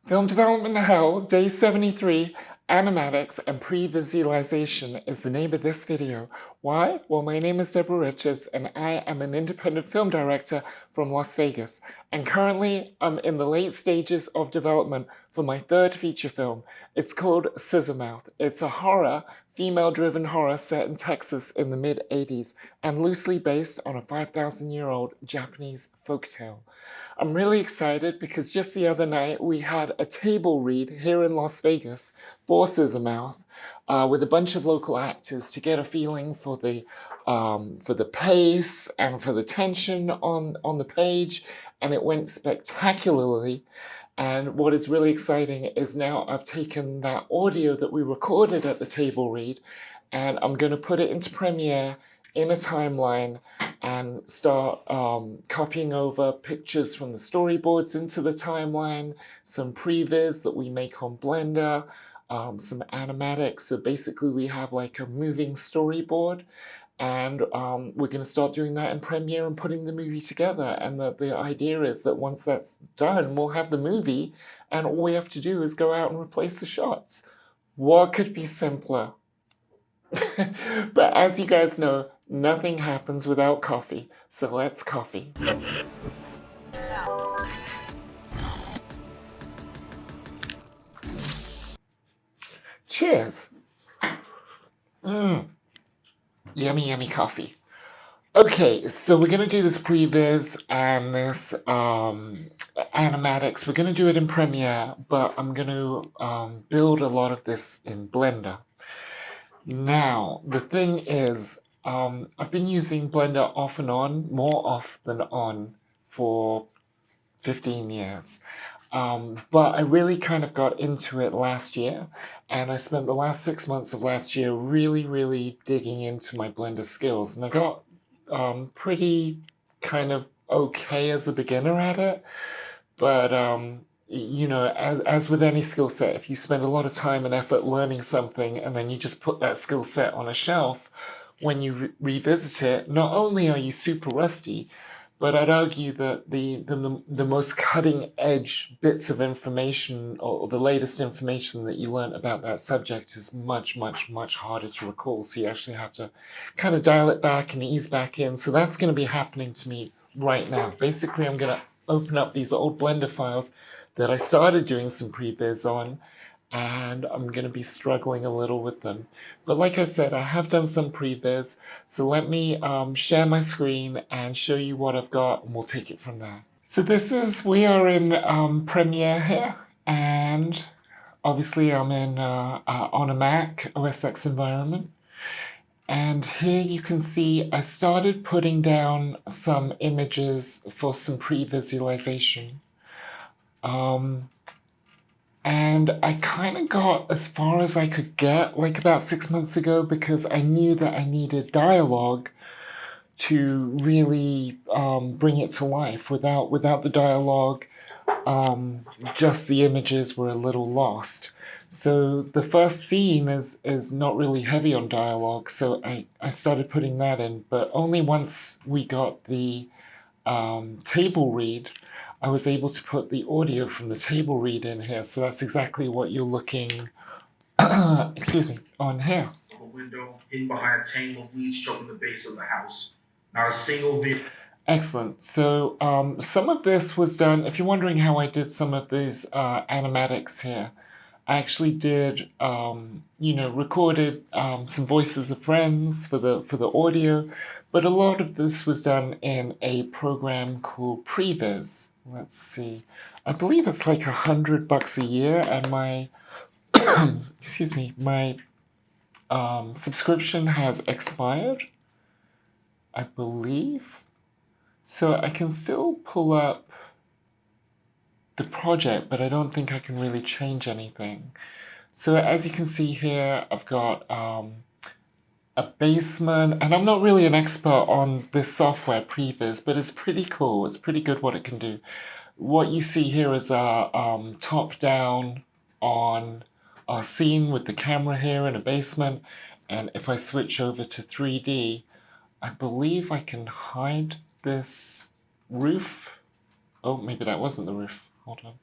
Film development hell, day 73, animatics and pre-visualization is the name of this video. Why? Well, my name is Deborah Richards and I am an independent film director from Las Vegas. And currently I'm in the late stages of development for my third feature film. It's called Scissor Mouth. It's a horror, female-driven horror set in Texas in the mid-80s and loosely based on a 5,000-year-old Japanese folktale. I'm really excited because just the other night we had a table read here in Las Vegas for Scissor Mouth with a bunch of local actors to get a feeling for the pace and for the tension on the page, and it went spectacularly. And what is really exciting is now I've taken that audio that we recorded at the table read and I'm going to put it into Premiere in a timeline and start copying over pictures from the storyboards into the timeline, some previs that we make on Blender, some animatics. So basically we have like a moving storyboard, and we're going to start doing that in Premiere and putting the movie together. And the idea is that once that's done, we'll have the movie and all we have to do is go out and replace the shots. What could be simpler? But as you guys know, nothing happens without coffee, so let's coffee. Cheers. Yummy, yummy coffee. Okay, so we're going to do this previs and this animatics. We're going to do it in Premiere, but I'm going to build a lot of this in Blender. Now, the thing is, I've been using Blender off and on, more off than on, for 15 years. But I really kind of got into it last year, and I spent the last 6 months of last year really digging into my Blender skills, and I got pretty kind of okay as a beginner at it. But you know, as with any skill set, if you spend a lot of time and effort learning something and then you just put that skill set on a shelf, when you revisit it, not only are you super rusty, but I'd argue that the most cutting edge bits of information or the latest information that you learn about that subject is much harder to recall. So you actually have to kind of dial it back and ease back in. So that's going to be happening to me right now. Basically, I'm going to open up these old Blender files that I started doing some previs on, and I'm going to be struggling a little with them. But like I said, I have done some previs, so let me share my screen and show you what I've got, and we'll take it from there. So we are in Premiere here, and obviously I'm in on a Mac OS X environment. And here you can see I started putting down some images for some pre-visualization. And I kind of got as far as I could get, like about 6 months ago, because I knew that I needed dialogue to really bring it to life. Without the dialogue, just the images were a little lost. So the first scene is not really heavy on dialogue, so I started putting that in, but only once we got the table read, I was able to put the audio from the table read in here. So that's exactly what you're looking, excuse me, on here. A window hidden behind a tangle of weeds stroking the base of the house. Not a single vehicle. Excellent. So some of this was done, if you're wondering how I did some of these animatics here, I actually did, you know, recorded some voices of friends for the audio, but a lot of this was done in a program called Previs. Let's see, I believe it's like $100 a year, and my, excuse me, my subscription has expired, I believe. So I can still pull up the project, but I don't think I can really change anything. So as you can see here, I've got a basement, and I'm not really an expert on this software, Previs, but it's pretty cool. It's pretty good what it can do. What you see here is a top-down on a scene with the camera here in a basement, and if I switch over to 3D, I believe I can hide this roof. Oh, maybe that wasn't the roof. Hold on.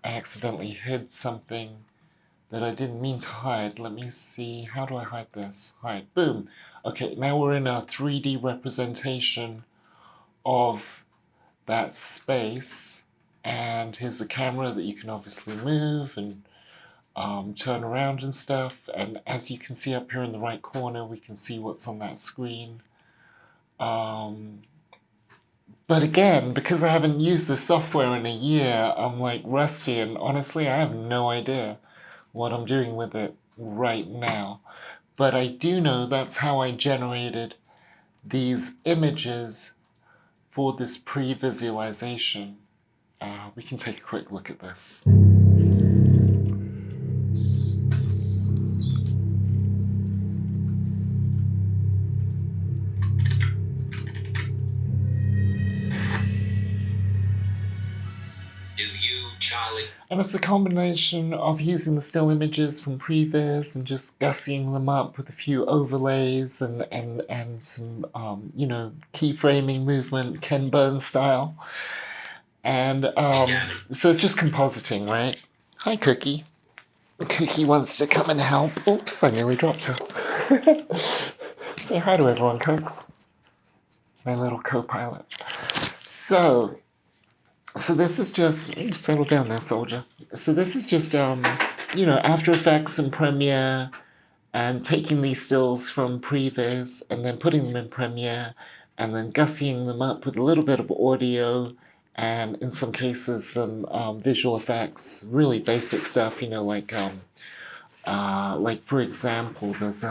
I accidentally hid something that I didn't mean to hide. Let me see. How do I hide this? Hide. Boom. Okay, now we're in a 3D representation of that space. And here's a camera that you can obviously move and turn around and stuff. And as you can see up here in the right corner, we can see what's on that screen. But again, because I haven't used the software in a year, I'm like rusty, and honestly, I have no idea what I'm doing with it right now. But I do know that's how I generated these images for this pre-visualization. We can take a quick look at this. And it's a combination of using the still images from Previs and just gussying them up with a few overlays and some, keyframing movement, Ken Burns style. And so it's just compositing, right? Hi, Cookie. Cookie wants to come and help. Oops, I nearly dropped her. Say hi to everyone, Cooks. My little co-pilot. So this is just, settle down there, soldier. So this is just, After Effects and Premiere, and taking these stills from Previs and then putting them in Premiere, and then gussying them up with a little bit of audio, and in some cases some visual effects, really basic stuff, like for example, there's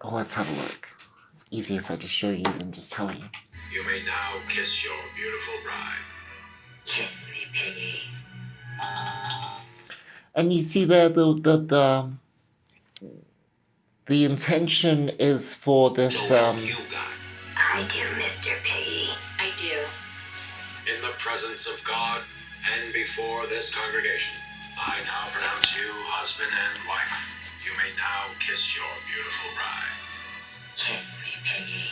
let's have a look. It's easier if I just show you than just tell you. You may now kiss your beautiful bride. Kiss me, Piggy. And you see there the intention is for this. You got. I do, Mr. Piggy. I do. In the presence of God and before this congregation, I now pronounce you husband and wife. You may now kiss your beautiful bride. Kiss me, Piggy.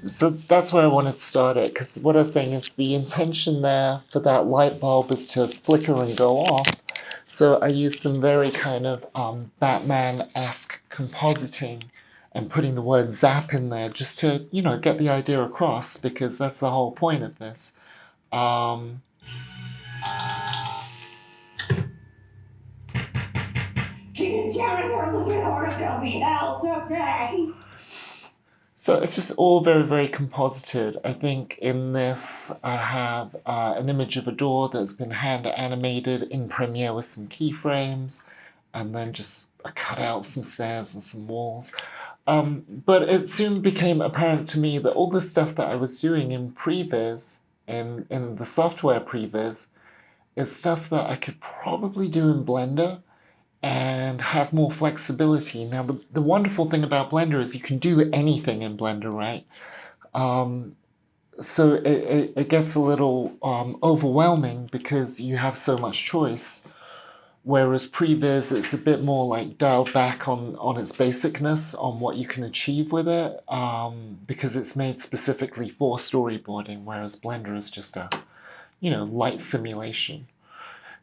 So that's where I wanted to start it, because what I was saying is the intention there for that light bulb is to flicker and go off. So I used some very kind of Batman-esque compositing and putting the word zap in there just to, get the idea across, because that's the whole point of this. So it's just all very, very composited. I think in this I have an image of a door that's been hand animated in Premiere with some keyframes, and then just a cutout of some stairs and some walls. But it soon became apparent to me that all the stuff that I was doing in Previs, in the software Previs, is stuff that I could probably do in Blender and have more flexibility. Now, the wonderful thing about Blender is you can do anything in Blender, right? So it gets a little overwhelming because you have so much choice. Whereas Previs, it's a bit more like dialed back on its basicness, on what you can achieve with it, because it's made specifically for storyboarding, whereas Blender is just a, light simulation.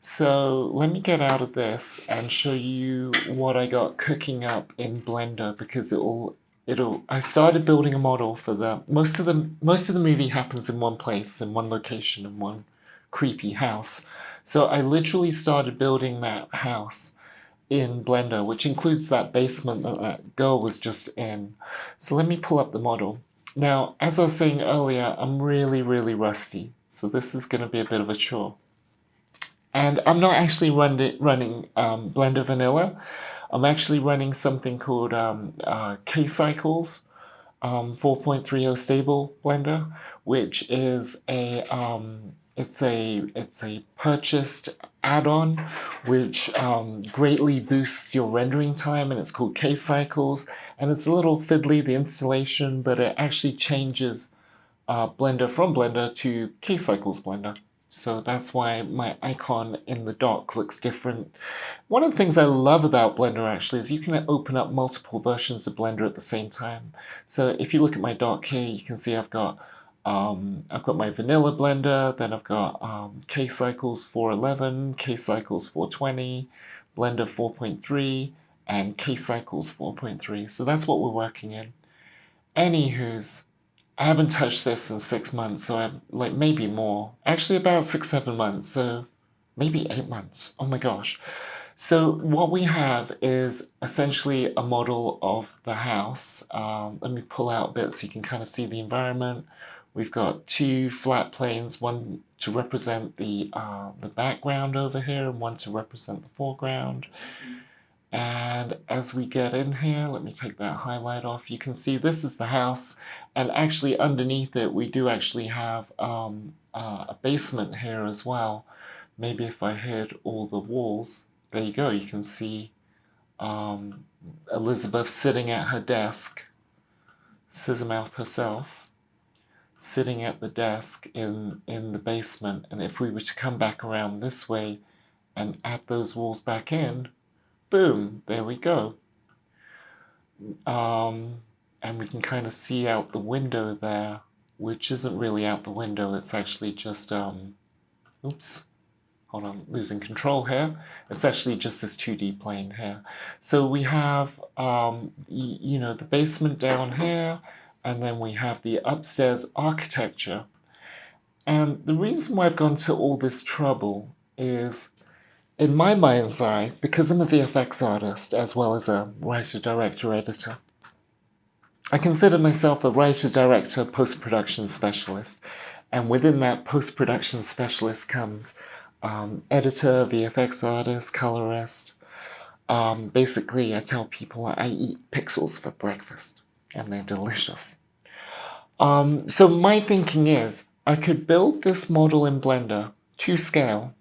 So let me get out of this and show you what I got cooking up in Blender, because I started building a model for most of the movie happens in one place, in one location, in one creepy house. So I literally started building that house in Blender, which includes that basement that girl was just in. So let me pull up the model. Now, as I was saying earlier, I'm really, really rusty. So this is going to be a bit of a chore. And I'm not actually running Blender Vanilla. I'm actually running something called K-Cycles 4.30 stable Blender, which is it's a purchased add-on which greatly boosts your rendering time, and it's called K-Cycles, and it's a little fiddly, the installation, but it actually changes Blender from Blender to K-Cycles Blender. So that's why my icon in the dock looks different. One of the things I love about Blender actually is you can open up multiple versions of Blender at the same time. So if you look at my dock here, you can see I've got I've got my vanilla blender, then I've got K-Cycles 411, K-Cycles 420, Blender 4.3, and K-Cycles 4.3. So that's what we're working in. Anywho's, I haven't touched this in 6 months, so I'm like maybe more. Actually, about 6, 7 months, so maybe 8 months. Oh my gosh. So what we have is essentially a model of the house. Let me pull out a bit so you can kind of see the environment. We've got 2 flat planes, one to represent the background over here and one to represent the foreground. And as we get in here, let me take that highlight off. You can see this is the house, and actually underneath it we do actually have a basement here as well. Maybe if I hid all the walls, there you go, you can see Elizabeth sitting at her desk, Scissor Mouth herself, sitting at the desk in the basement. And if we were to come back around this way and add those walls back in, boom, there we go. And we can kind of see out the window there, which isn't really out the window, it's actually just, oops, hold on, losing control here. It's actually just this 2D plane here. So we have, you know, the basement down here, and then we have the upstairs architecture. And the reason why I've gone to all this trouble is, in my mind's eye, because I'm a VFX artist as well as a writer, director, editor, I consider myself a writer, director, post-production specialist. And within that post-production specialist comes editor, VFX artist, colorist. Basically, I tell people I eat pixels for breakfast, and they're delicious. So my thinking is, I could build this model in Blender to scale,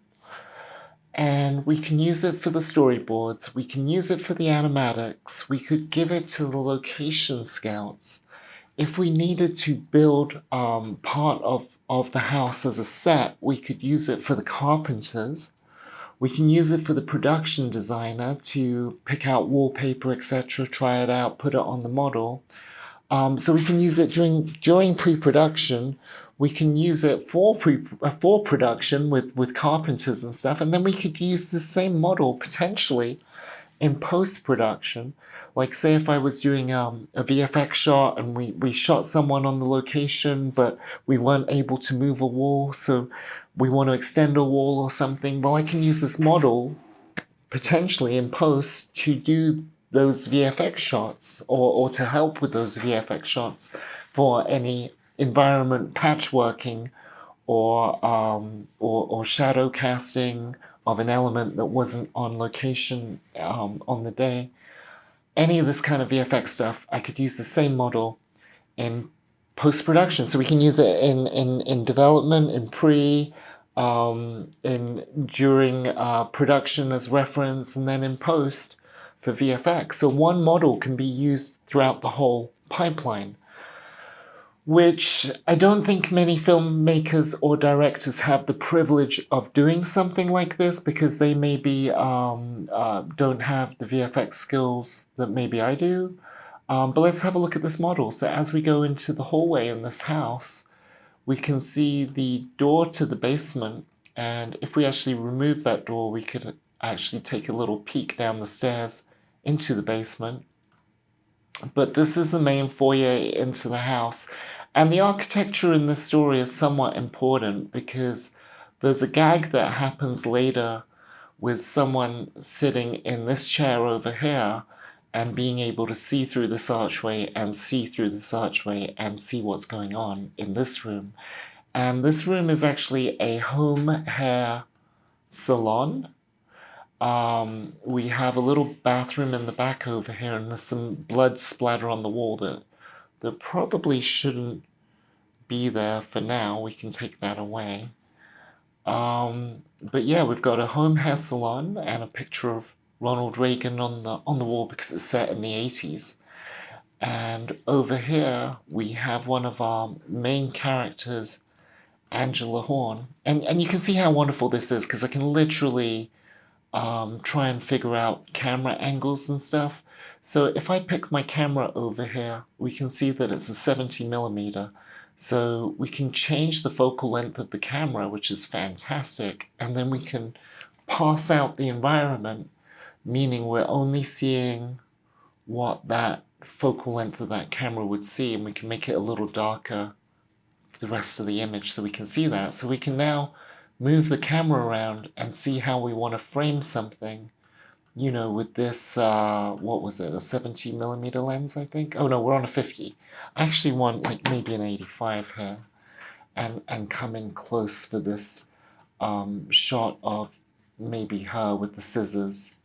and we can use it for the storyboards, we can use it for the animatics, we could give it to the location scouts. If we needed to build part of the house as a set, we could use it for the carpenters. We can use it for the production designer to pick out wallpaper, etc., try it out, put it on the model. So we can use it during pre-production. We can use it for production with carpenters and stuff, and then we could use the same model potentially in post-production. Like say if I was doing a VFX shot and we shot someone on the location, but we weren't able to move a wall, so we want to extend a wall or something, well, I can use this model potentially in post to do those VFX shots, or to help with those VFX shots for any environment patchworking or shadow casting of an element that wasn't on location on the day. Any of this kind of VFX stuff, I could use the same model in post-production. So we can use it in development, in pre, during production as reference, and then in post for VFX. So one model can be used throughout the whole pipeline, which I don't think many filmmakers or directors have the privilege of doing something like this, because they maybe don't have the VFX skills that maybe I do. But let's have a look at this model. So as we go into the hallway in this house, we can see the door to the basement, and if we actually remove that door, we could actually take a little peek down the stairs into the basement. But this is the main foyer into the house. And the architecture in this story is somewhat important, because there's a gag that happens later with someone sitting in this chair over here and being able to see through this archway and see through this archway and see what's going on in this room. And this room is actually a home hair salon. We have a little bathroom in the back over here, and there's some blood splatter on the wall that probably shouldn't be there for now. We can take that away. But yeah, we've got a home hair salon and a picture of Ronald Reagan on the wall because it's set in the 80s. And over here we have one of our main characters, Angela Horn. And you can see how wonderful this is, because I can literally try and figure out camera angles and stuff. So if I pick my camera over here, we can see that it's a 70mm. So we can change the focal length of the camera, which is fantastic, and then we can parse out the environment, meaning we're only seeing what that focal length of that camera would see, and we can make it a little darker for the rest of the image so we can see that. So we can now move the camera around and see how we want to frame something, you know, with this, what was it, a 70mm lens, I think? Oh no, we're on a 50. I actually want like maybe an 85 here, and come in close for this shot of maybe her with the scissors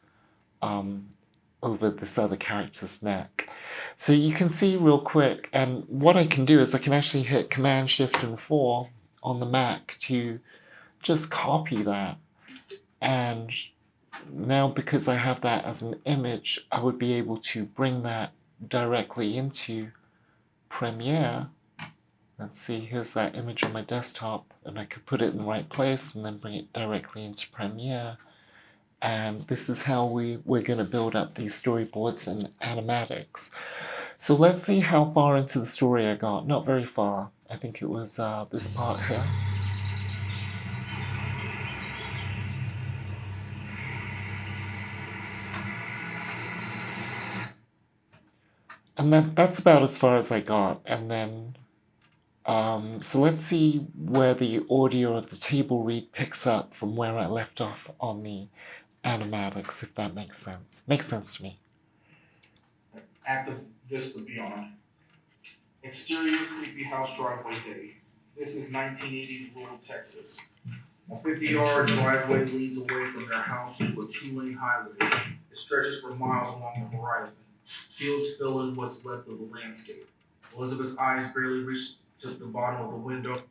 over this other character's neck. So you can see real quick, and what I can do is I can actually hit Command Shift and 4 on the Mac to just copy that, and now because I have that as an image, I would be able to bring that directly into Premiere. Let's see, here's that image on my desktop, and I could put it in the right place and then bring it directly into Premiere. And this is how we're going to build up these storyboards in Animatics. So let's see how far into the story I got. Not very far. I think it was this part here. And that's about as far as I got. And then, so let's see where the audio of the table read picks up from where I left off on the Animatics, if that makes sense. Makes sense to me. Active Vista Beyond. Exterior creepy house driveway day. This is 1980s rural Texas. A 50-yard driveway leads away from their house to a 2-lane highway. It stretches for miles along the horizon. Fields fill in what's left of the landscape. Elizabeth's eyes barely reach to the bottom of the window.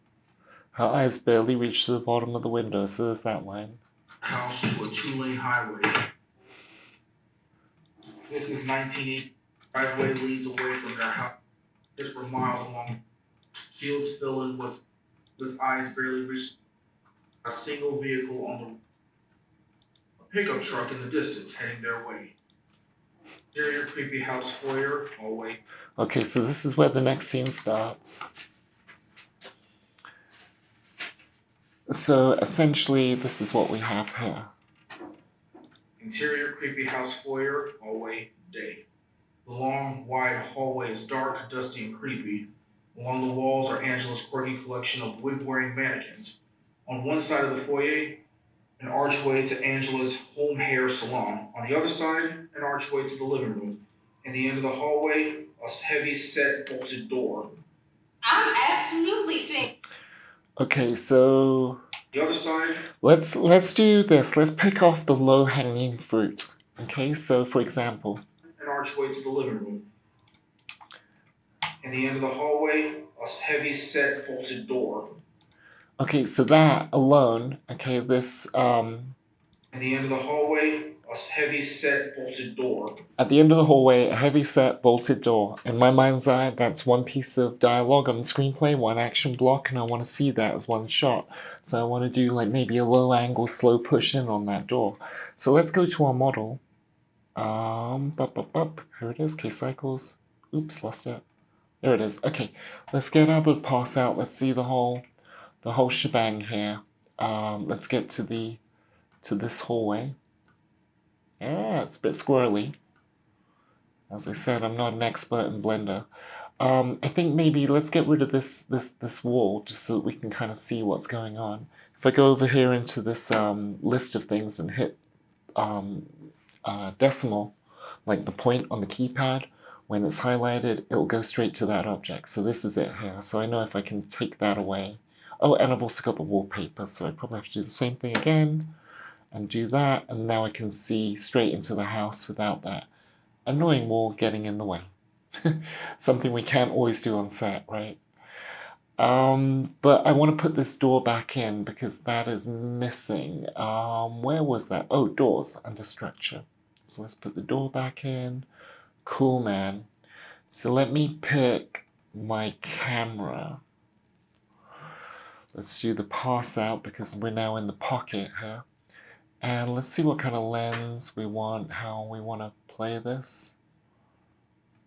Her eyes barely reach to the bottom of the window, so there's that line. House to a 2-lane highway. This is 1980. Driveway leads away from their house. Just for miles along. Fields fill in what's his eyes barely reach. A single vehicle on a pickup truck in the distance heading their way. Interior creepy house foyer hallway. Okay, so this is where the next scene starts. So essentially, this is what we have here. Interior creepy house foyer hallway day. The long, wide hallway is dark, dusty, and creepy. Along the walls are Angela's quirky collection of wig-wearing mannequins. On one side of the foyer, an archway to Angela's home hair salon. On the other side, an archway to the living room. In the end of the hallway, a heavy set bolted door. I'm absolutely sick. Okay, so The other side, let's do this. Let's pick off the low-hanging fruit. Okay, so for example, an archway to the living room. In the end of the hallway, a heavy set bolted door. okay, so that alone, okay, this In the end of the hallway, a heavy set bolted door. at the end of the hallway, a heavy set bolted door. In my mind's eye, that's one piece of dialogue on the screenplay, one action block, and I want to see that as one shot. So I want to do like maybe a low angle, slow push in on that door. So let's go to our model. Here it is, K-cycles. Oops, lost it. There it is. Okay, let's get out the pass out. Let's see the whole shebang here. Let's get to this hallway. Yeah, it's a bit squirrely. As I said, I'm not an expert in Blender. I think maybe let's get rid of this wall just so that we can kind of see what's going on. If I go over here into this list of things and hit decimal, like the point on the keypad, when it's highlighted, it'll go straight to that object. So this is it here. So I know if I can take that away. Oh, and I've also got the wallpaper, so I probably have to do the same thing again and do that, and now I can see straight into the house without that annoying wall getting in the way. Something we can't always do on set, right? But I want to put this door back in because that is missing. Where was that? Oh, doors under structure. So let's put the door back in. Cool, man. So let me pick my camera. Let's do the pass out because we're now in the pocket here. And let's see what kind of lens we want, how we want to play this.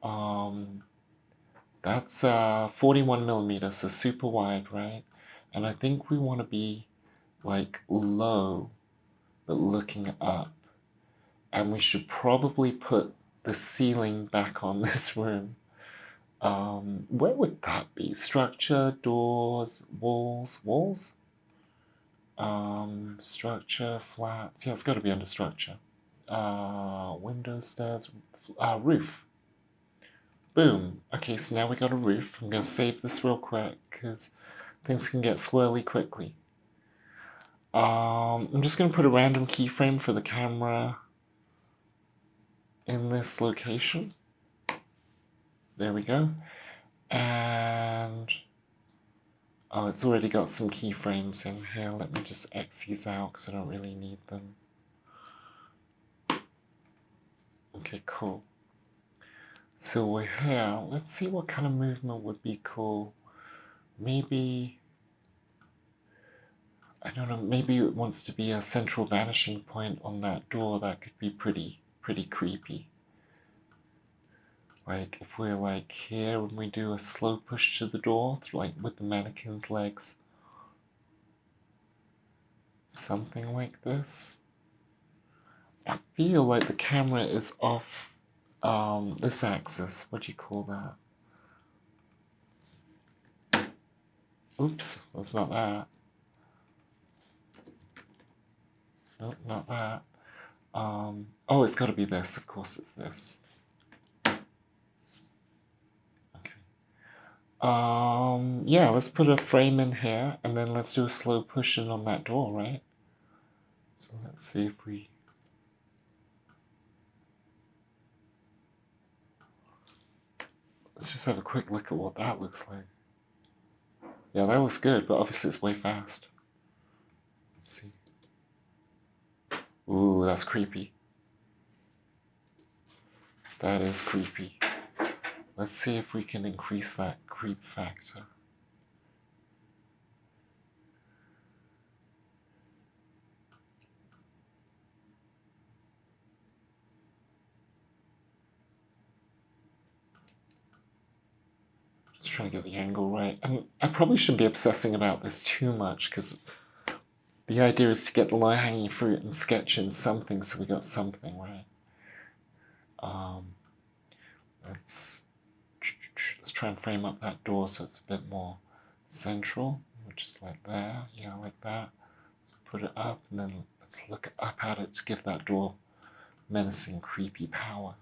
I That's 41mm, so super wide, right? And I think we want to be like low, but looking up. And we should probably put the ceiling back on this room. Where would that be? Structure, doors, walls, walls? Structure, flats. Yeah, it's got to be under structure. Windows, stairs, roof. Boom. Okay, so now we got a roof. I'm going to save this real quick because things can get squirrely quickly. I'm just going to put a random keyframe for the camera in this location. There we go. And oh, it's already got some keyframes in here. Let me just X these out because I don't really need them. Okay, cool. So we're here. Let's see what kind of movement would be cool. Maybe, I don't know, maybe it wants to be a central vanishing point on that door. That could be pretty creepy. Like if we're like here and we do a slow push to the door, like with the mannequin's legs. Something like this. I feel like the camera is off this axis. What do you call that? Oops, that's not that. Nope, not that. Oh, it's got to be this. Of course it's this. Okay. Yeah, let's put a frame in here, and then let's do a slow push in on that door, right? So let's see if we... Let's just have a quick look at what that looks like. Yeah, that looks good, but obviously it's way fast. Let's see. Ooh, that's creepy. That is creepy. Let's see if we can increase that creep factor. Just trying to get the angle right. I probably shouldn't be obsessing about this too much because the idea is to get the low-hanging fruit and sketch in something, so we got something, right? Let's try and frame up that door so it's a bit more central, which is like there, yeah, like that. So put it up, and then let's look up at it to give that door menacing, creepy power.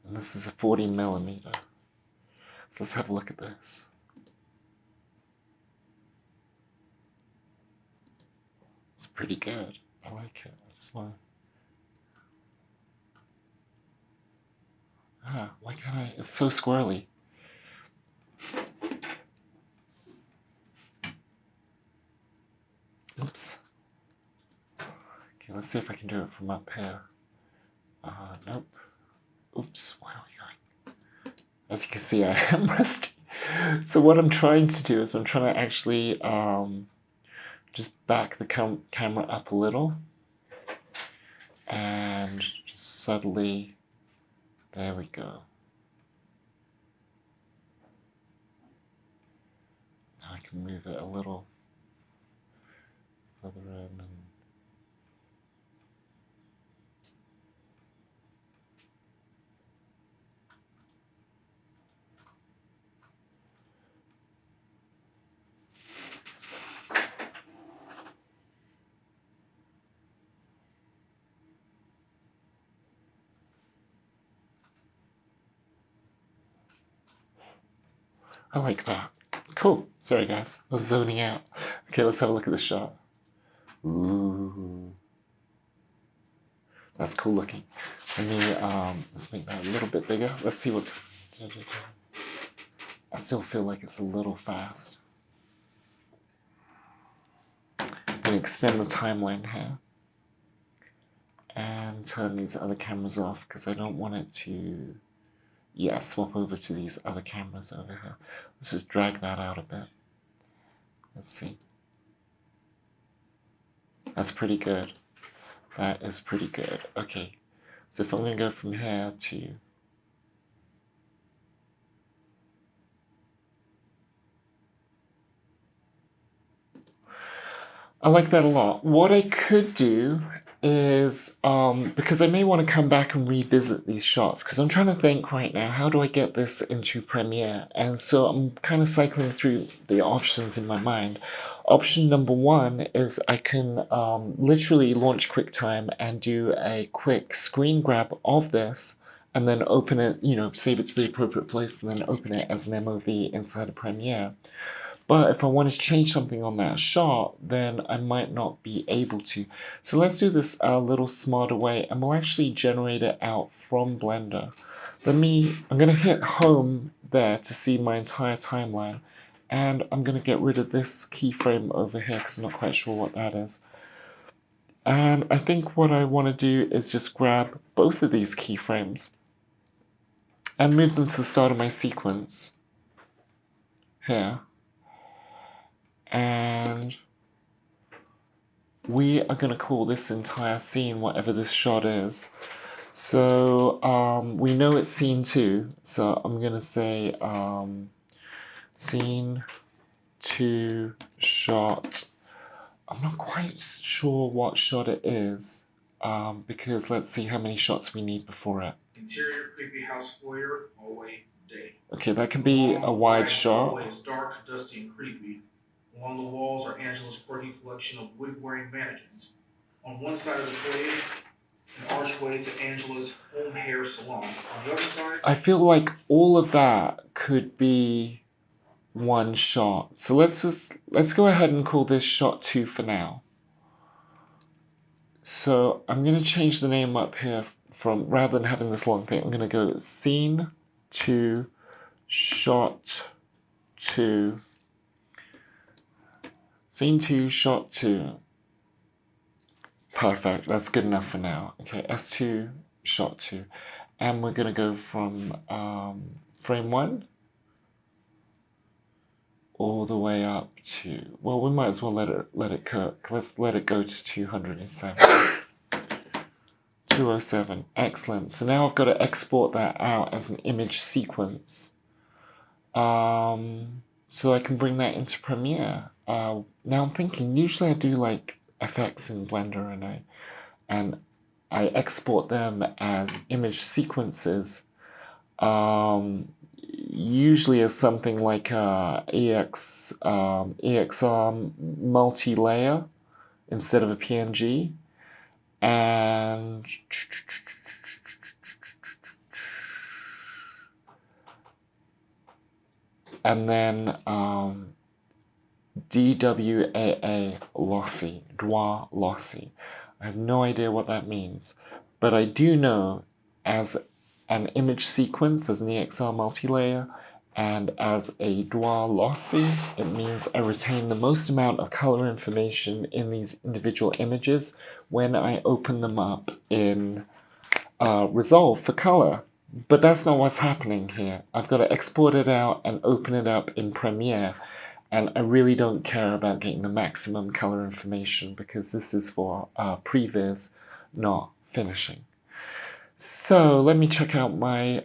And this is a 40mm. So let's have a look at this. It's pretty good. I like it. I just want to... why can't I? It's so squirrely. Oops. Okay, let's see if I can do it from up here. Nope. Oops. Where are we going? As you can see, I am rusty. So what I'm trying to do is I'm trying to actually just back the camera up a little. And just subtly... There we go. Now I can move it a little further in and... I like that. Cool. Sorry guys, I was zoning out. Okay, let's have a look at the shot. Ooh. That's cool looking. Let me, let's make that a little bit bigger. Let's see what... I still feel like it's a little fast. I'm going to extend the timeline here. And turn these other cameras off because I don't want it to... Yeah, swap over to these other cameras over here. Let's just drag that out a bit. Let's see. That's pretty good. That is pretty good. Okay, so if I'm going to go from here to I like that a lot. What I could do is, because I may want to come back and revisit these shots, because I'm trying to think right now, how do I get this into Premiere? And so I'm kind of cycling through the options in my mind. Option number one is I can literally launch QuickTime and do a quick screen grab of this, and then open it, save it to the appropriate place, and then open it as an MOV inside of Premiere. But if I want to change something on that shot, then I might not be able to. So let's do this a little smarter way, and we'll actually generate it out from Blender. I'm going to hit home there to see my entire timeline, and I'm going to get rid of this keyframe over here because I'm not quite sure what that is. And I think what I want to do is just grab both of these keyframes and move them to the start of my sequence here. And we are going to call this entire scene whatever this shot is. So we know it's scene 2, so I'm going to say scene 2 shot. I'm not quite sure what shot it is, because let's see how many shots we need before it. Interior creepy house foyer, hallway, day. Okay, that can be a wide shot. The hallway is dark, dusty, and creepy. Along the walls are Angela's quirky collection of wig-wearing mannequins. On one side of the foyer, an archway to Angela's home hair salon. On the other side, I feel like all of that could be one shot. So let's go ahead and call this shot 2 for now. So I'm going to change the name up here from, rather than having this long thing, I'm going to go scene 2 shot 2. Scene 2 shot 2. Perfect, that's good enough for now. Okay, S2 shot 2. And we're going to go from frame 1 all the way up to, well, we might as well let it cook. Let's let it go to 207. 207, excellent. So now I've got to export that out as an image sequence. So I can bring that into Premiere. Now I'm thinking, usually I do like effects in Blender and I export them as image sequences, usually as something like EXR multi-layer instead of a PNG. And then DWAA lossy, DWA lossy. I have no idea what that means, but I do know as an image sequence, as an EXR multi-layer, and as a DWA lossy, it means I retain the most amount of color information in these individual images when I open them up in Resolve for color. But that's not what's happening here. I've got to export it out and open it up in Premiere. And I really don't care about getting the maximum color information because this is for Previs, not finishing. So let me check out my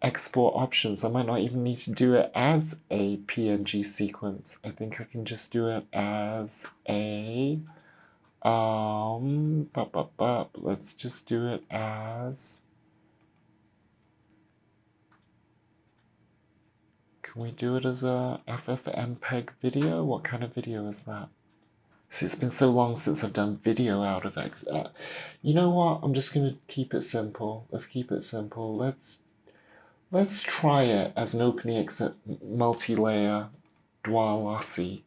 export options. I might not even need to do it as a PNG sequence. I think I can just do it as a... let's just do it as... Can we do it as a FFmpeg video? What kind of video is that? See, it's been so long since I've done video out of it. You know what? I'm just going to keep it simple. Let's keep it simple. Let's try it as an OpenEX multi-layer DWA lossy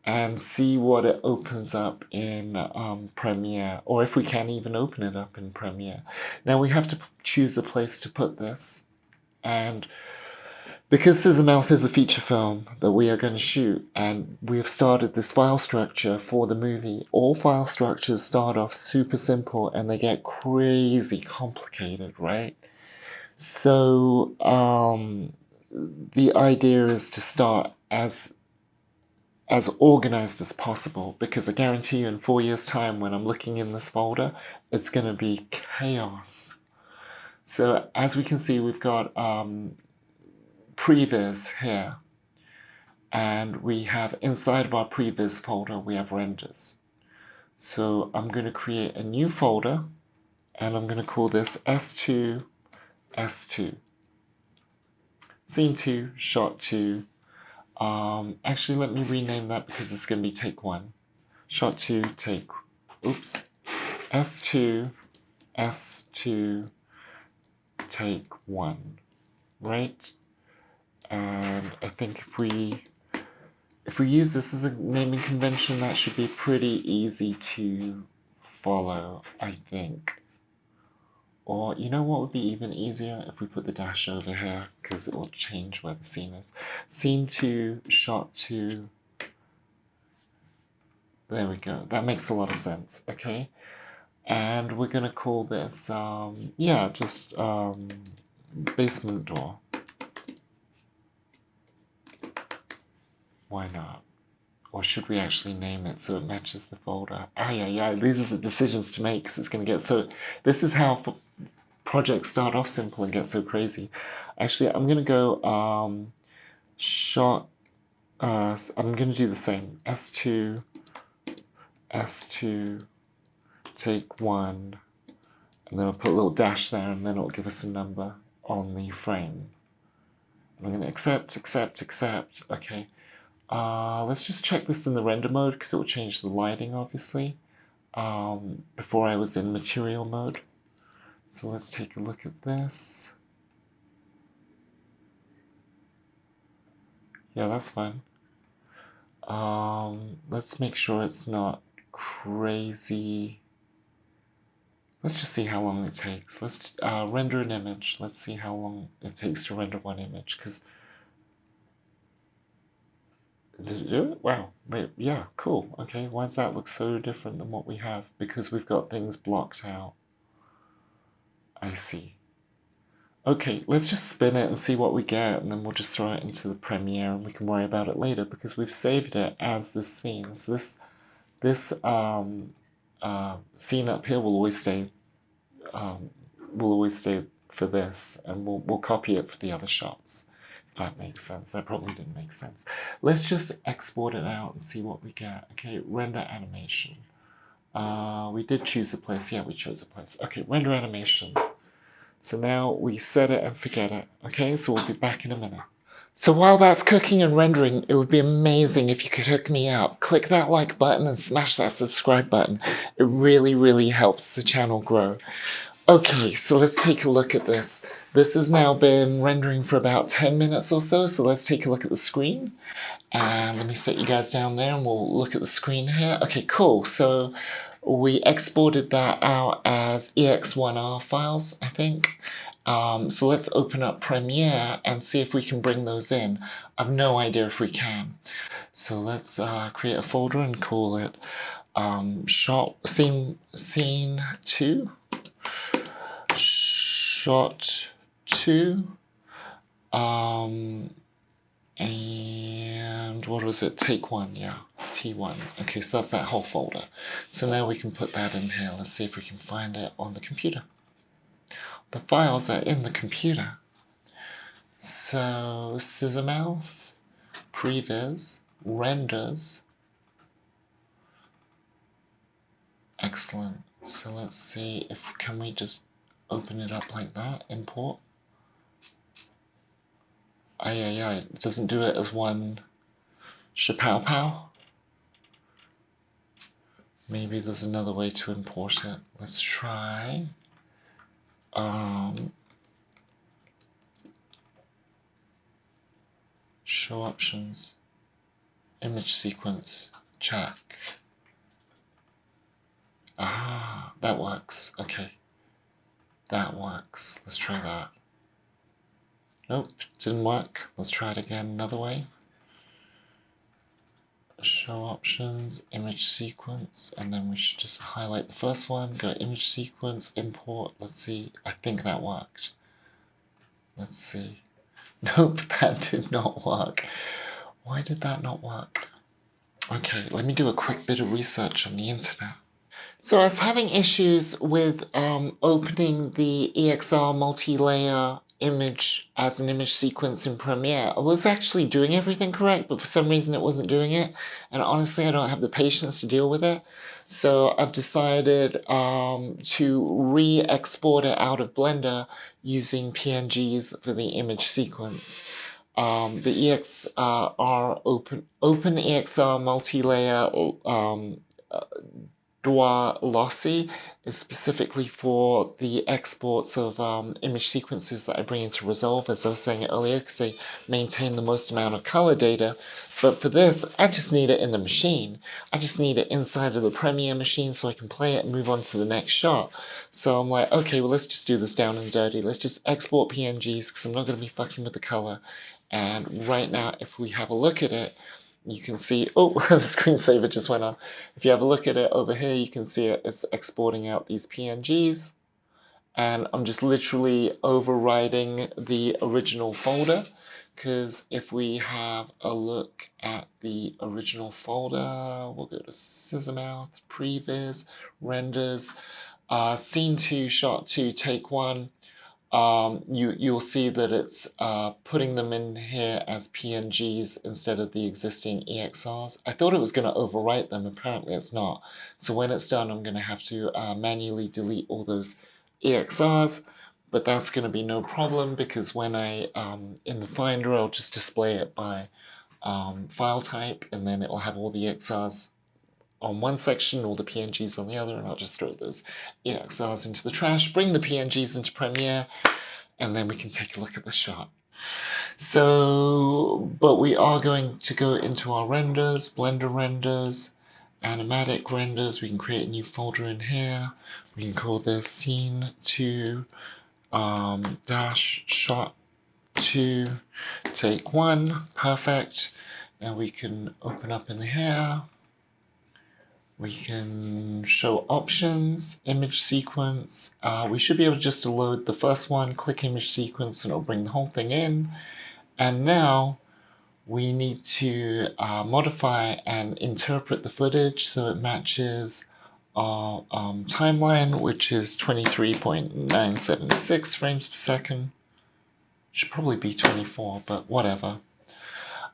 and see what it opens up in Premiere, or if we can even open it up in Premiere. Now we have to choose a place to put this, and because Scissor Mouth is a feature film that we are going to shoot, and we have started this file structure for the movie, all file structures start off super simple and they get crazy complicated, right? So the idea is to start as organized as possible, because I guarantee you in 4 years' time when I'm looking in this folder, it's going to be chaos. So as we can see, we've got Previs here, and we have inside of our Previs folder, we have renders. So I'm going to create a new folder, and I'm going to call this S2, S2. Scene 2, shot 2. Actually, let me rename that because it's going to be take 1. Shot 2, take, oops, S2, S2, take 1, right? And I think if we use this as a naming convention, that should be pretty easy to follow, I think. Or, you know what would be even easier? If we put the dash over here, because it will change where the scene is. Scene 2, shot 2. There we go. That makes a lot of sense, okay? And we're going to call this, just basement door. Why not? Or should we actually name it so it matches the folder? These are decisions to make because it's going to get so... This is how projects start off simple and get so crazy. Actually, I'm going to go I'm going to do the same. S2, S2, take 1, and then I'll put a little dash there, and then it'll give us a number on the frame. And I'm going to accept, accept, accept. Okay. Let's just check this in the render mode because it will change the lighting, obviously. Before I was in material mode. So let's take a look at this. Yeah, that's fine. Let's make sure it's not crazy. Let's just see how long it takes. Let's render an image. Let's see how long it takes to render one image, because... Did it do it? Wow. Wait, yeah, cool. Okay, why does that look so different than what we have? Because we've got things blocked out. I see. Okay, let's just spin it and see what we get, and then we'll just throw it into the Premiere and we can worry about it later because we've saved it as this scene. So this scene up here will always stay for this, and we'll copy it for the other shots. That makes sense. That probably didn't make sense. Let's just export it out and see what we get. Okay, render animation. We did choose a place. Yeah, we chose a place. Okay, render animation. So now we set it and forget it. Okay, so we'll be back in a minute. So while that's cooking and rendering, it would be amazing if you could hook me up. Click that like button and smash that subscribe button. It really, really helps the channel grow. Okay, so let's take a look at this. This has now been rendering for about 10 minutes or so, so let's take a look at the screen. And let me set you guys down there and we'll look at the screen here. Okay, cool. So we exported that out as ex1r files, I think. So let's open up Premiere and see if we can bring those in. I've no idea if we can. So let's create a folder and call it scene 2. Shot 2, and what was it? Take 1, yeah, T1. Okay, so that's that whole folder. So now we can put that in here. Let's see if we can find it on the computer. The files are in the computer. So Scissor Mouth, Previs, renders. Excellent. So let's see if can we just open it up like that, import. It doesn't do it as one shapow. Maybe there's another way to import it. Let's try. Show options, image sequence, check. That works. Okay. That works. Let's try that. Nope, didn't work. Let's try it again another way. Show options, image sequence, and then we should just highlight the first one, go image sequence, import. Let's see. I think that worked. Let's see. Nope, that did not work. Why did that not work? Okay, let me do a quick bit of research on the internet. So I was having issues with opening the EXR multi-layer image as an image sequence in Premiere. I was actually doing everything correct, but for some reason it wasn't doing it. And honestly, I don't have the patience to deal with it. So I've decided to re-export it out of Blender using PNGs for the image sequence. The EXR open EXR multi-layer Dwa lossy is specifically for the exports of image sequences that I bring into Resolve, as I was saying earlier, because they maintain the most amount of color data. But for this, I just need it in the machine. I just need it inside of the Premiere machine so I can play it and move on to the next shot. So I'm like, okay, well, let's just do this down and dirty. Let's just export PNGs because I'm not going to be fucking with the color. And right now, if we have a look at it, you can see, oh, the screensaver just went on. If you have a look at it over here, you can see it's exporting out these PNGs. And I'm just literally overriding the original folder. Because if we have a look at the original folder, we'll go to Scissor Mouth, Previs, Renders, Scene 2, Shot 2, Take 1. You'll see that it's putting them in here as PNGs instead of the existing EXRs. I thought it was going to overwrite them, apparently it's not. So when it's done, I'm going to have to manually delete all those EXRs, but that's going to be no problem because when I, in the Finder, I'll just display it by file type, and then it'll have all the EXRs on one section, all the PNGs on the other, and I'll just throw those EXRs into the trash, bring the PNGs into Premiere, and then we can take a look at the shot. So, but we are going to go into our renders, Blender renders, Animatic renders. We can create a new folder in here. We can call this Scene 2 dash Shot 2 Take 1. Perfect. Now we can open up in here. We can show options, image sequence. We should be able just to load the first one, click image sequence, and it'll bring the whole thing in. And now we need to modify and interpret the footage so it matches our timeline, which is 23.976 frames per second. Should probably be 24, but whatever.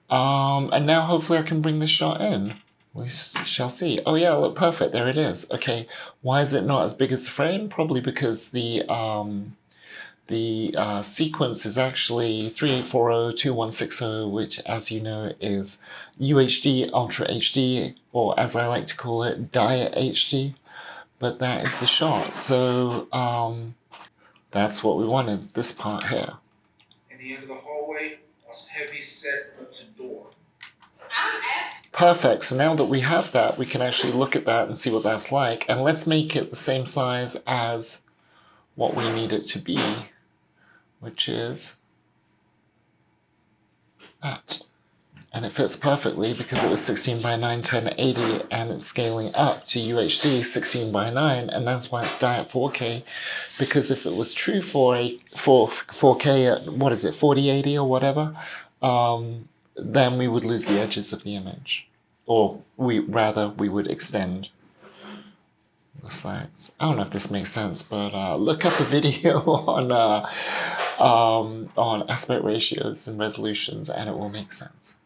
And now hopefully I can bring this shot in. We shall see. Oh yeah, look, perfect. There it is. Okay, why is it not as big as the frame? Probably because the sequence is actually 3840-2160, which, as you know, is UHD Ultra HD, or as I like to call it, Diet HD. But that is the shot. So that's what we wanted. This part here. In the end of the hallway, a heavy set to door. Perfect. So now that we have that, we can actually look at that and see what that's like. And let's make it the same size as what we need it to be, which is that. And it fits perfectly because it was 16 by 9, 1080, and it's scaling up to UHD 16 by 9, and that's why it's Diet 4K. Because if it was true for 4K at, what is it, 4080 or whatever, then we would lose the edges of the image. Or we would extend the sides. I don't know if this makes sense, but look up a video on aspect ratios and resolutions, and it will make sense.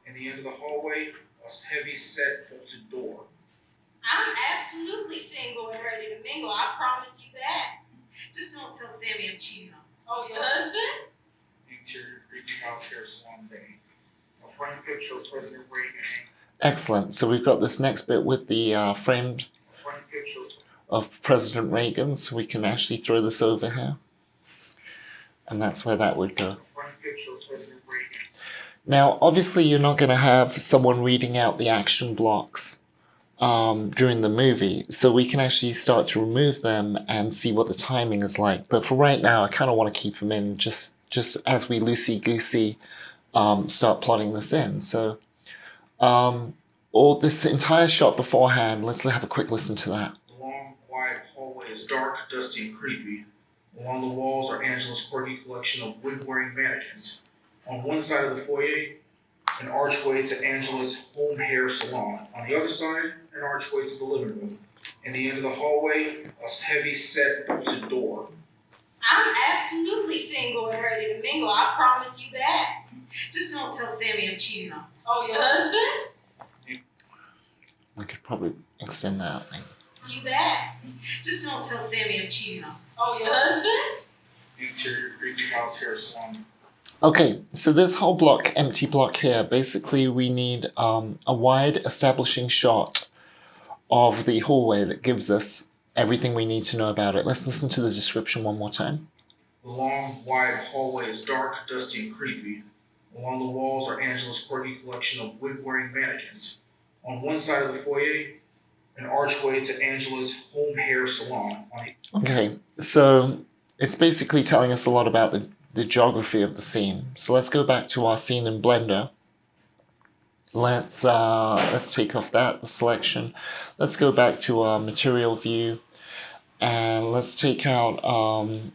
In the end of the hallway, a heavy set to door. I'm absolutely single and ready to mingle. I promise you that. Just don't tell Sammy I'm cheating on him. Oh, your husband? Interior creepy house hair salon day. A framed picture of President Reagan. Excellent. So we've got this next bit with the framed Picture of President Reagan, so we can actually throw this over here. And that's where that would go. picture of President Reagan. Now, obviously, you're not going to have someone reading out the action blocks during the movie, so we can actually start to remove them and see what the timing is like. But for right now, I kind of want to keep them in just as we loosey-goosey start plotting this in. So all this entire shot beforehand, let's have a quick listen to that. The long, quiet hallway is dark, dusty, and creepy. Along the walls are Angela's quirky collection of wig-wearing mannequins. On one side of the foyer, an archway to Angela's home hair salon. On the other side, an archway to the living room. In the end of the hallway, a heavy set to door. I'm absolutely single and ready to mingle. I promise you that. Just don't tell Sammy I'm cheating on him. Oh, your husband? We could probably extend that thing. You that. Just don't tell Sammy I'm cheating on him. Oh, your husband? Interior creepy house hair salon. Okay, so this whole block, empty block here, basically we need a wide establishing shot of the hallway that gives us everything we need to know about it. Let's listen to the description one more time. The long, wide hallway is dark, dusty, and creepy. Along the walls are Angela's quirky collection of wig-wearing mannequins. On one side of the foyer, an archway to Angela's home hair salon. Okay, so it's basically telling us a lot about the geography of the scene. So let's go back to our scene in Blender. Let's take off the selection. Let's go back to our material view, and let's take out,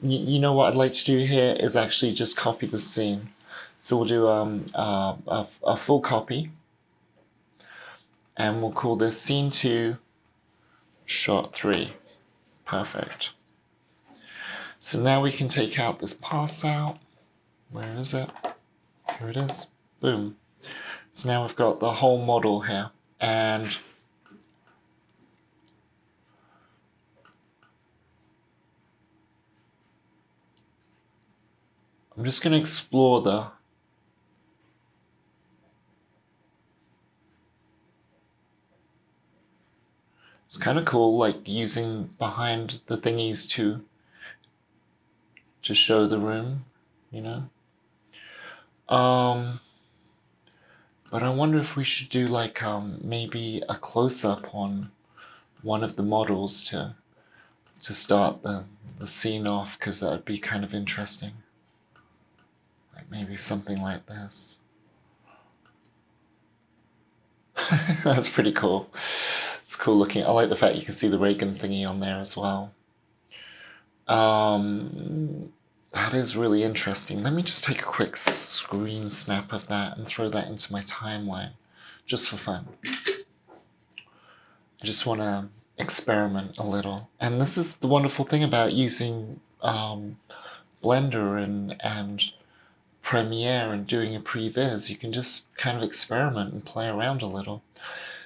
you know what I'd like to do here is actually just copy the scene. So we'll do a full copy, and we'll call this scene 2, shot 3. Perfect. So now we can take out this pass out. Where is it? Here it is. Boom. So now we've got the whole model here, and I'm just going to explore it's kind of cool, like using behind the thingies to show the room, you know. But I wonder if we should do like maybe a close-up on one of the models to start the scene off, because that would be kind of interesting. Like maybe something like this. That's pretty cool. It's cool looking. I like the fact you can see the Reagan thingy on there as well. That is really interesting. Let me just take a quick screen snap of that and throw that into my timeline, just for fun. I just want to experiment a little. And this is the wonderful thing about using Blender and Premiere and doing a Previs. You can just kind of experiment and play around a little.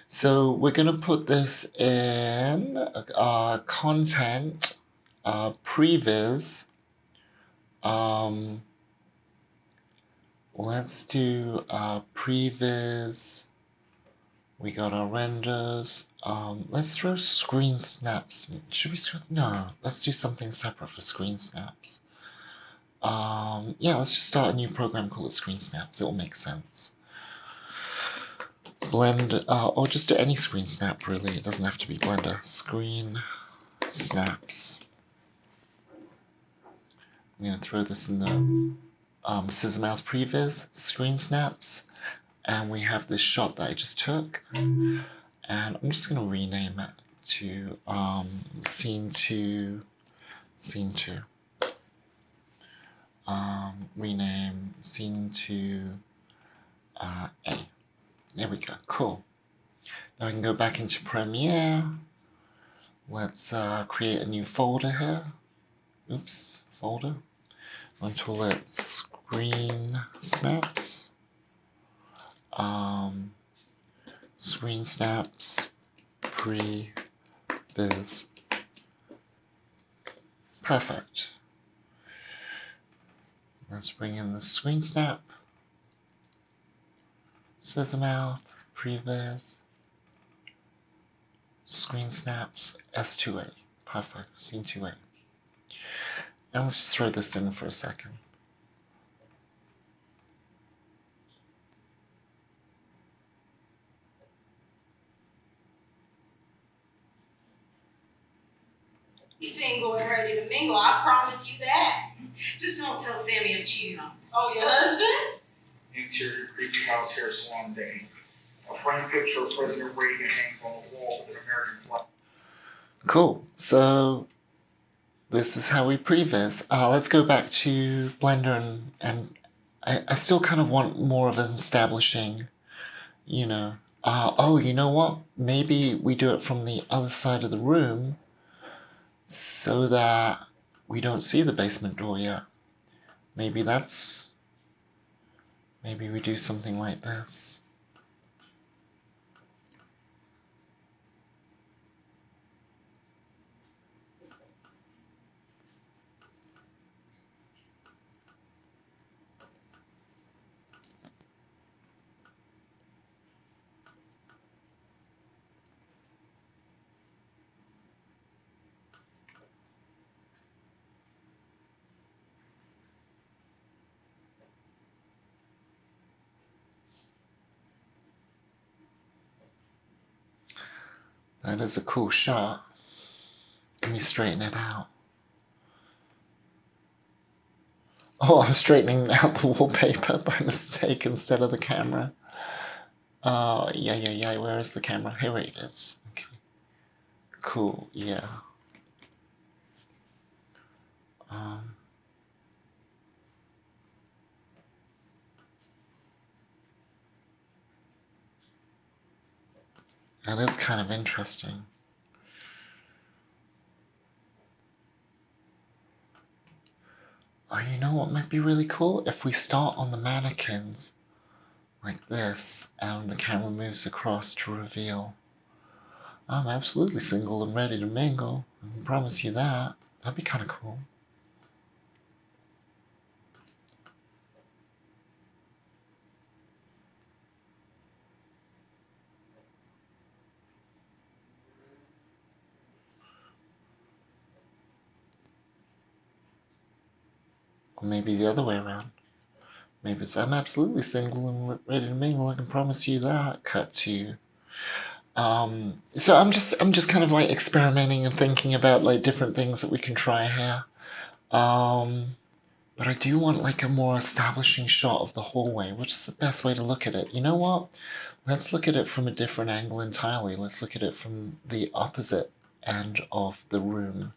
So we're going to put this in content, Previs. Let's do Previs. We got our renders. Let's throw screen snaps. Should we no, let's do something separate for screen snaps. Yeah, let's just start a new program, call it screen snaps. It'll make sense. Blend, or just do any screen snap really. It doesn't have to be Blender. Screen snaps. I'm going to throw this in the Scissor Mouth Previs, screen snaps, and we have this shot that I just took, and I'm just going to rename it to scene 2, rename scene 2 A. There we go, cool. Now we can go back into Premiere. Let's create a new folder here. Oops, folder. I'm going to call it screen snaps. Screen snaps Previs. Perfect. Let's bring in the screen snap. Scissor Mouth, Previs. Screen snaps S2A. Perfect. Scene 2A. And let's just throw this in for a second. You single and ready to mingle. I promise you that. Just don't tell Sammy I'm cheating on him. Oh, your husband? Interior creepy house hair salon day. A framed picture of President Reagan hangs on the wall with an American flag. Cool. So this is how we previs. Let's go back to Blender, and I still kind of want more of an establishing, you know. Oh, you know what? Maybe we do it from the other side of the room so that we don't see the basement door yet. Maybe we do something like this. That is a cool shot. Let me straighten it out. Oh, I'm straightening out the wallpaper by mistake instead of the camera. Yeah. Where is the camera? Here it is. Okay. Cool, yeah. That is kind of interesting. Oh, you know what might be really cool? If we start on the mannequins like this, and the camera moves across to reveal. I'm absolutely single and ready to mingle. I can promise you that. That'd be kind of cool. Or maybe the other way around. Maybe it's I'm absolutely single and ready to mingle. I can promise you that. Cut to. So I'm just kind of like experimenting and thinking about like different things that we can try here. But I do want like a more establishing shot of the hallway. Which is the best way to look at it? You know what? Let's look at it from a different angle entirely. Let's look at it from the opposite end of the room.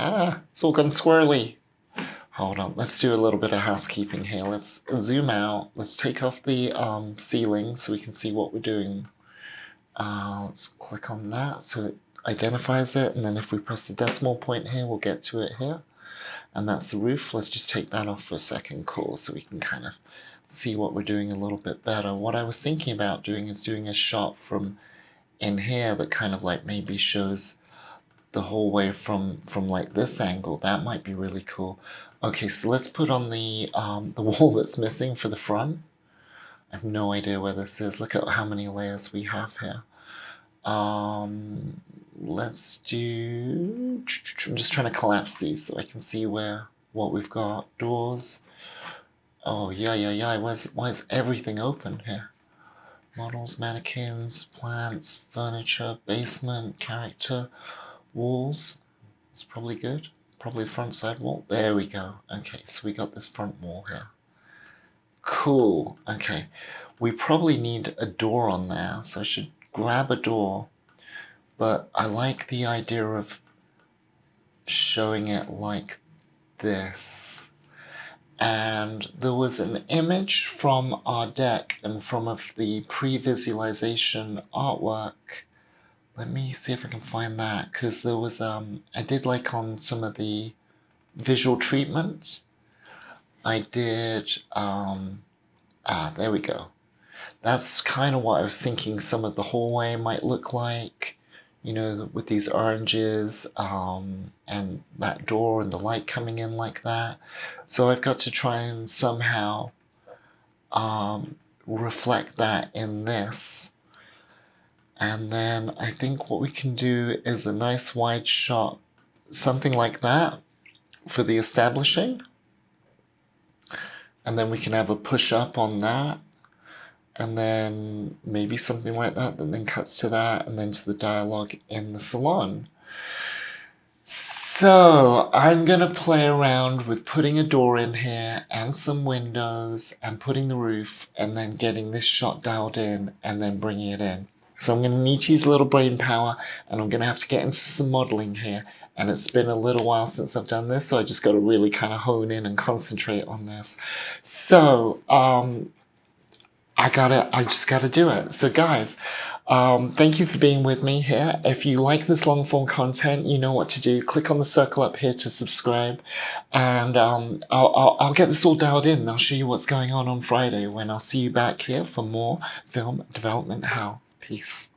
It's all gone squirrely. Hold on, let's do a little bit of housekeeping here. Let's zoom out. Let's take off the ceiling so we can see what we're doing. Let's click on that so it identifies it. And then if we press the decimal point here, we'll get to it here. And that's the roof. Let's just take that off for a second, cool, so we can kind of see what we're doing a little bit better. What I was thinking about doing is doing a shot from in here that kind of like maybe shows the hallway from like this angle. That might be really cool. Okay, so let's put on the wall that's missing for the front. I have no idea where this is. Look at how many layers we have here. Let's do. I'm just trying to collapse these so I can see what we've got. Doors. Oh yeah. Why is everything open here? Models, mannequins, plants, furniture, basement, character, walls. It's probably good. Probably the front side wall. There we go. Okay, so we got this front wall here. Cool. Okay, we probably need a door on there, so I should grab a door. But I like the idea of showing it like this. And there was an image from our deck and from the pre-visualization artwork. Let me see if I can find that, because there was, I did like on some of the visual treatments, I did, there we go. That's kind of what I was thinking some of the hallway might look like, you know, with these oranges, and that door and the light coming in like that. So I've got to try and somehow reflect that in this. And then I think what we can do is a nice wide shot, something like that for the establishing. And then we can have a push up on that. And then maybe something like that then cuts to that and then to the dialogue in the salon. So I'm going to play around with putting a door in here and some windows and putting the roof and then getting this shot dialed in and then bringing it in. So I'm going to need to use a little brain power and I'm going to have to get into some modeling here. And it's been a little while since I've done this, so I just got to really kind of hone in and concentrate on this. So I just got to do it. So guys, Thank you for being with me here. If you like this long form content, you know what to do. Click on the circle up here to subscribe, and I'll get this all dialed in. I'll show you what's going on Friday when I'll see you back here for more Film Development How. Peace.